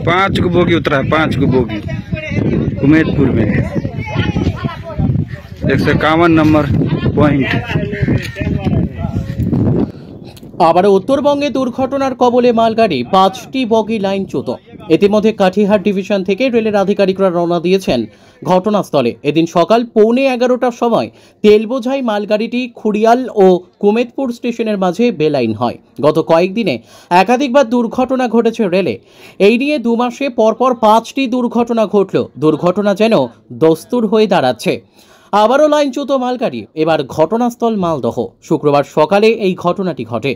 5 को बोगी उतरा है, 5 को बोगी उमेदपुर में 151 नंबर पॉइंट। আবার উত্তরবঙ্গে দুর্ঘটনার কবলে মালগাড়ি, 5টি বগি লাইনচ্যুত। ইতিমধ্যে কাঠিহার ডিভিশন থেকে রেলের আধিকারিকরা রওনা দিয়েছেন ঘটনাস্থলে। এদিন সকাল 11:15টার সময় তেল বোঝাই মালগাড়িটি খুড়িয়াল ও কুমেদপুর স্টেশনের মাঝে বেলাইন হয়। গত কয়েকদিনে একাধিকবার দুর্ঘটনা ঘটেছে রেলে। এই নিয়ে 2 মাসে পরপর 5টি দুর্ঘটনা ঘটল। দুর্ঘটনা যেন দস্তুর হয়ে দাঁড়াচ্ছে। আবারও লাইনচ্যুত মালগাড়ি, এবার ঘটনাস্থল মালদহ। শুক্রবার সকালে এই ঘটনাটি ঘটে।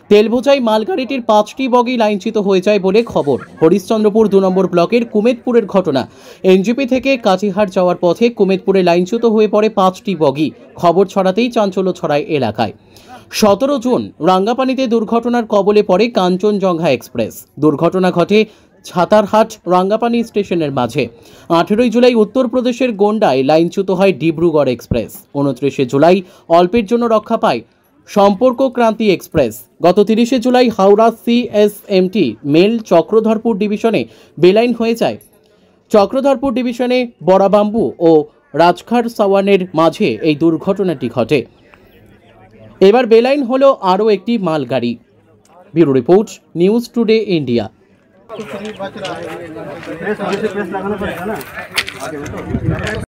তেলবোঝাই মালগাড়িটির 5টি বগি লাইনচ্যুত হয়ে যায় বলে খবর। হরিশ্চন্দ্রপুর 2 নম্বর ব্লকের কুমেদপুরের ঘটনা। এনজিপি থেকে কাটিহার যাওয়ার পথে কুমেদপুরে লাইনচ্যুত হয়ে পড়ে 5টি বগি। খবর ছড়াতেই চাঞ্চল্য ছড়ায় এলাকায়। 17 জুন রাঙ্গাপানিতে দুর্ঘটনার কবলে পড়ে কাঞ্চনজঙ্ঘা এক্সপ্রেস। দুর্ঘটনা ঘটে ছাতারহাট রাঙ্গাপানি স্টেশনের মাঝে। 18 জুলাই উত্তরপ্রদেশের গোন্ডায় লাইনচ্যুত হয় ডিব্রুগড় এক্সপ্রেস। 29 জুলাই অল্পের জন্য রক্ষা পায় সম্পর্ক ক্রান্তি এক্সপ্রেস। গত 30 জুলাই হাওড়া সিএসএমটি মেল চক্রধরপুর ডিভিশনে বেলাইন হয়ে যায়। চক্রধরপুর ডিভিশনে বড়াবাম্বু ও রাজখার সাওয়ানের মাঝে এই দুর্ঘটনাটি ঘটে। এবার বেলাইন হলো আরও একটি মালগাড়ি। Bureau report, news today India.